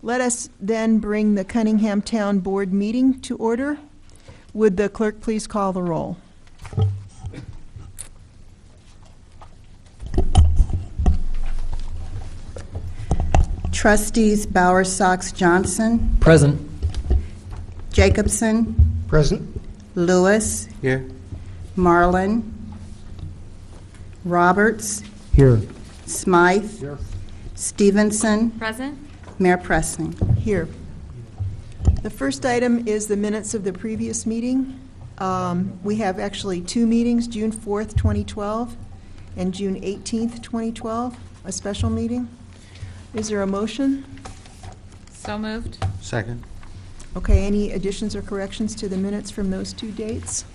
Let us then bring the Cunningham Town Board meeting to order. Would the clerk please call the roll? Trustees Bowersox Johnson, Present. Jacobson, Present. Lewis, Here. Marlin, Roberts, Here. Smythe, Here. Stevenson, Present. Mayor Pressing. Here. The first item is the minutes of the previous meeting. We have actually two meetings, June 4th, 2012, and June 18th, 2012, a special meeting. Is there a motion? So moved. Second. Okay, any additions or corrections to the minutes from those two dates?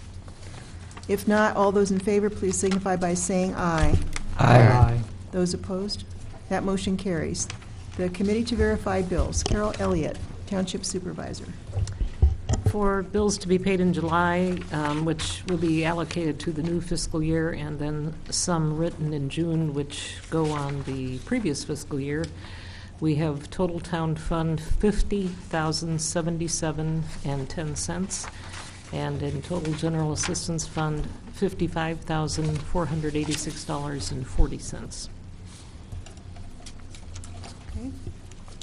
If not, all those in favor, please signify by saying aye. Aye. Those opposed? That motion carries. The Committee to Verify Bills. Carol Elliott, Township Supervisor. For bills to be paid in July, which will be allocated to the new fiscal year, and then some written in June, which go on the previous fiscal year, we have total town fund $50,077.10, and in total general assistance fund $55,486.40. Okay.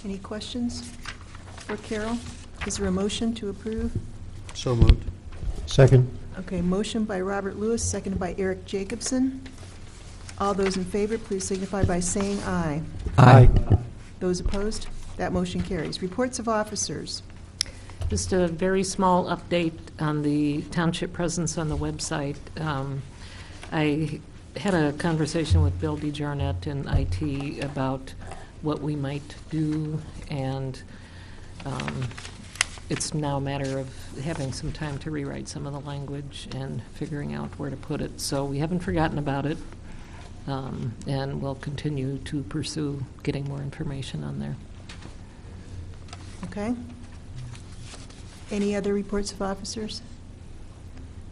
Any questions for Carol? Is there a motion to approve? So moved. Second. Okay, motion by Robert Lewis, seconded by Eric Jacobson. All those in favor, please signify by saying aye. Aye. Those opposed? That motion carries. Reports of officers. Just a very small update on the township presence on the website. I had a conversation with Bill DeJarnett in IT about what we might do, and it's now a matter of having some time to rewrite some of the language and figuring out where to put it. So we haven't forgotten about it, and we'll continue to pursue getting more information on there. Okay. Any other reports of officers?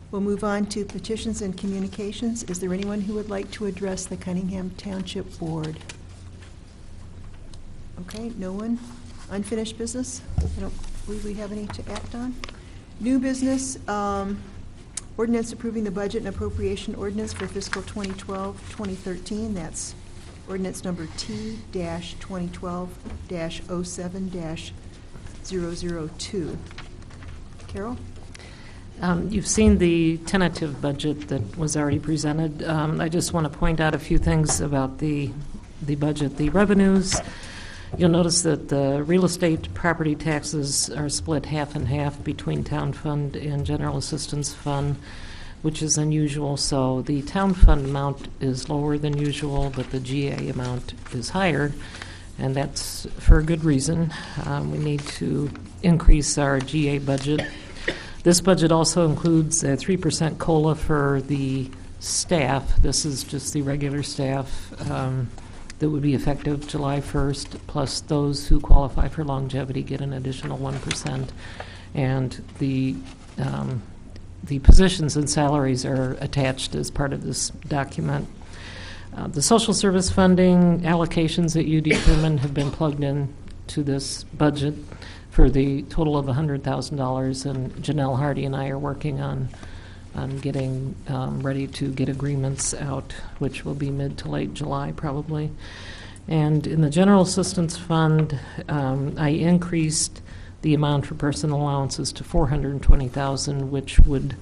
We'll move on to petitions and communications. Is there anyone who would like to address the Cunningham Township Board? Okay, no one? Unfinished business? I don't believe we have any to act on. New business, ordinance approving the budget and appropriation ordinance for fiscal 2012-2013. That's ordinance number T-2012-07-002. Carol? You've seen the tentative budget that was already presented. I just want to point out a few things about the budget. The revenues, you'll notice that the real estate property taxes are split half and half between town fund and general assistance fund, which is unusual. So the town fund amount is lower than usual, but the GA amount is higher, and that's for a good reason. We need to increase our GA budget. This budget also includes a 3% COLA for the staff. This is just the regular staff that would be effective July 1st, plus those who qualify for longevity get an additional 1%. And the positions and salaries are attached as part of this document. The social service funding allocations that you determined have been plugged in to this budget for the total of $100,000, and Janelle Hardy and I are working on getting ready to get agreements out, which will be mid to late July probably. And in the general assistance fund, I increased the amount for personal allowances to $420,000, which would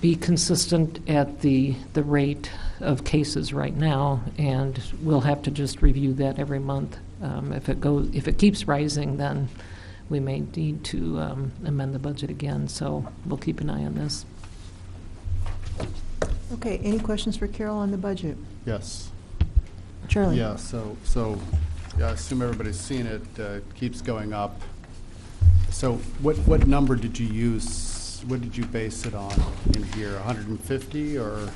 be consistent at the rate of cases right now, and we'll have to just review that every month. If it keeps rising, then we may need to amend the budget again. So we'll keep an eye on this. Okay, any questions for Carol on the budget? Yes. Charlie? Yeah, so I assume everybody's seen it. It keeps going up. So what number did you use? What did you base it on in here? 150 or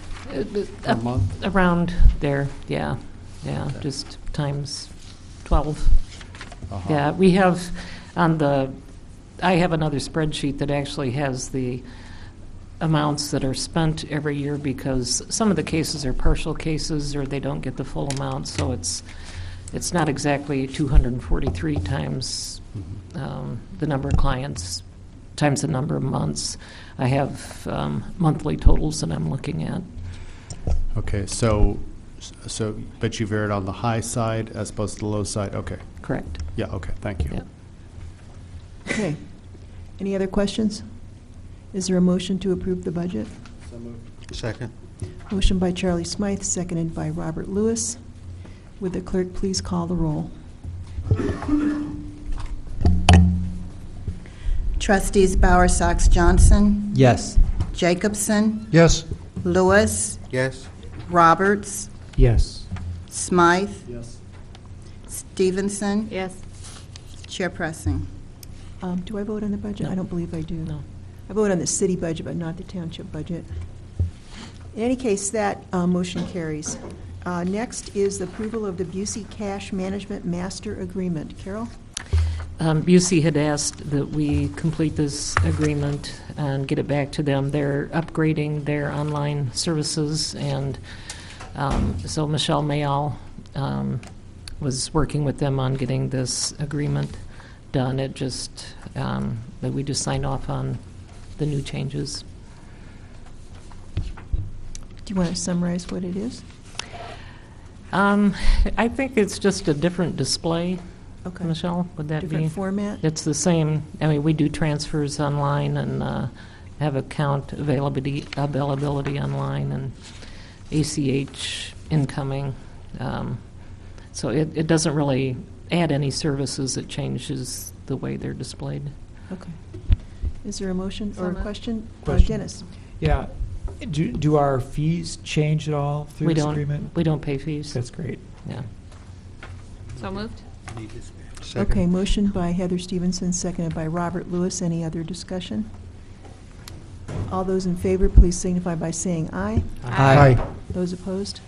a month? Around there, yeah. Okay. Just times 12. Uh-huh. Yeah, we have I have another spreadsheet that actually has the amounts that are spent every year, because some of the cases are partial cases or they don't get the full amount, so it's it's not exactly 243 times the number of clients times the number of months. I have monthly totals that I'm looking at. Okay, but you've erred on the high side as opposed to the low side? Okay. Correct. Yeah, okay, thank you. Yeah. Okay. Any other questions? Is there a motion to approve the budget? Second. Motion by Charlie Smythe, seconded by Robert Lewis. Would the clerk please call the roll? Trustees Bowersox Johnson, Yes. Jacobson, Yes. Lewis, Yes. Roberts, Yes. Smythe, Yes. Stevenson, Yes. Chairperson. Do I vote on the budget? No. I don't believe I do. No. I vote on the city budget, but not the township budget. In any case, that motion carries. Next is the approval of the Busey Cash Management Master Agreement. Carol? Busey had asked that we complete this agreement and get it back to them. They're upgrading their online services, and so Michelle Mayall was working with them on getting this agreement done. It just, that we just signed off on the new changes. Do you want to summarize what it is? I think it's just a different display. Okay. Michelle, would that be? Different format? It's the same. I mean, we do transfers online and have account availability online and ACH incoming. So it doesn't really add any services. It changes the way they're displayed. Okay. Is there a motion So or a moved. question? Question. Dennis? Yeah. Do our fees change at all through We this don't. agreement? We don't pay fees. That's great. Yeah. So moved? Second. Okay, motion by Heather Stevenson, seconded by Robert Lewis. Any other discussion? All those in favor, please signify by saying aye. Aye. Those opposed?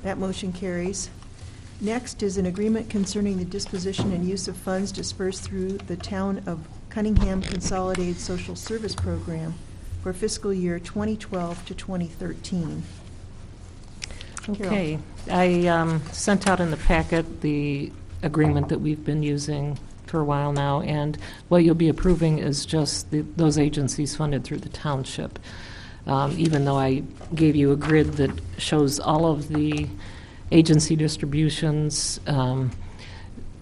That motion carries. Next is an agreement concerning the disposition and use of funds dispersed through the Town of Cunningham Consolidated Social Service Program for fiscal year 2012 to 2013. Carol. Okay. I sent out in the packet the agreement that we've been using for a while now, and what you'll be approving is just those agencies funded through the township. Even though I gave you a grid that shows all of the agency distributions,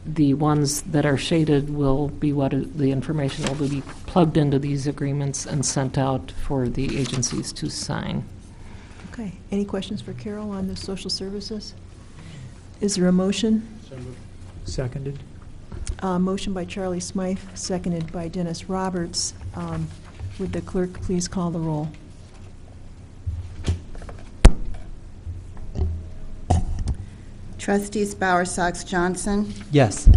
the ones that are shaded will be what the information will be plugged into these agreements and sent out for the agencies to sign. Okay, any questions for Carol on the social services? Is there a motion? Seconded. Motion by Charlie Smythe, seconded by Dennis Roberts. Would the clerk please call the roll? Trustees Bowersox Johnson, Yes.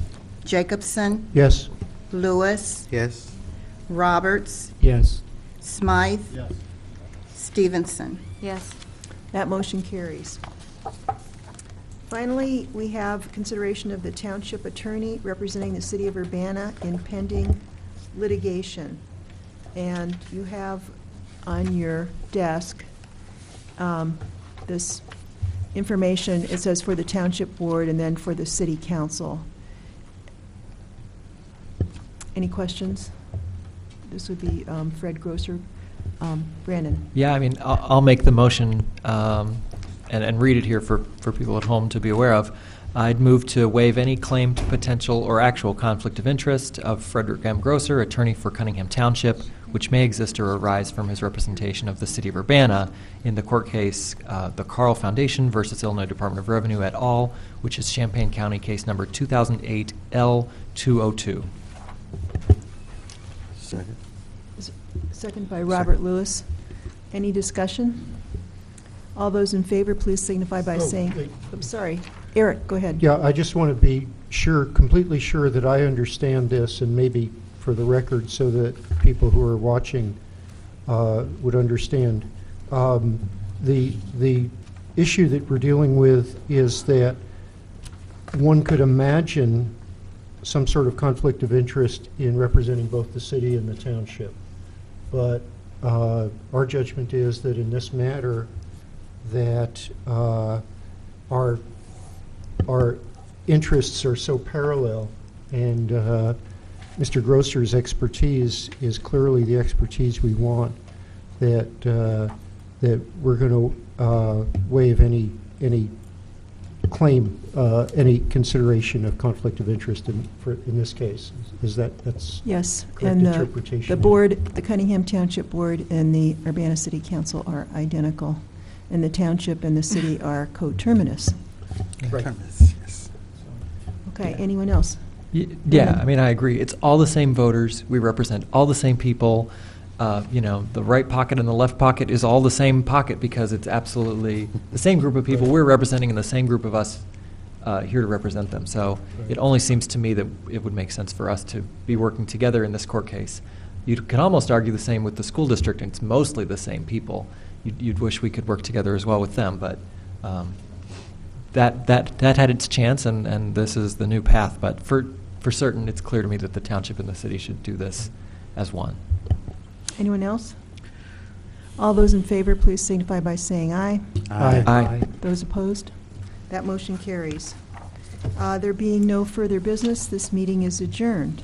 Jacobson, Yes. Lewis, Yes. Roberts, Yes. Smythe, Stevenson. Yes. That motion carries. Finally, we have consideration of the township attorney representing the city of Urbana in pending litigation. And you have on your desk this information. It says for the township board and then for the city council. Any questions? This would be Fred Grosser. Brandon? Yeah, I mean, I'll make the motion and read it here for people at home to be aware of. I'd move to waive any claimed potential or actual conflict of interest of Frederick M. Grosser, attorney for Cunningham Township, which may exist or arise from his representation of the city of Urbana in the court case, the Carl Foundation versus Illinois Department of Revenue et al., which is Champaign County case number 2008 L202. Second. Second by Robert Lewis. Any discussion? All those in favor, please signify by saying, I'm sorry. Eric, go ahead. Yeah, I just want to be sure, completely sure that I understand this, and maybe for the record, so that people who are watching would understand. The issue that we're dealing with is that one could imagine some sort of conflict of interest in representing both the city and the township. But our judgment is that in this matter, that our interests are so parallel, and Mr. Grosser's expertise is clearly the expertise we want, that we're going to waive any claim, any consideration of conflict of interest in this case. That's Yes, correct and interpretation? the board, the Cunningham Township Board and the Urbana City Council are identical, and the township and the city are coterminous. Right. Yes. Okay, anyone else? Yeah, I mean, I agree. It's all the same voters. We represent all the same people. The right pocket and the left pocket is all the same pocket because it's absolutely the same group of people we're representing and the same group of us here to represent them. So it only seems to me that it would make sense for us to be working together in this court case. You can almost argue the same with the school district, and it's mostly the same people. You'd wish we could work together as well with them, but that had its chance, and this is the new path. But for certain, it's clear to me that the township and the city should do this as one. Anyone else? All those in favor, please signify by saying aye. Aye. Those opposed? That motion carries. There being no further business, this meeting is adjourned.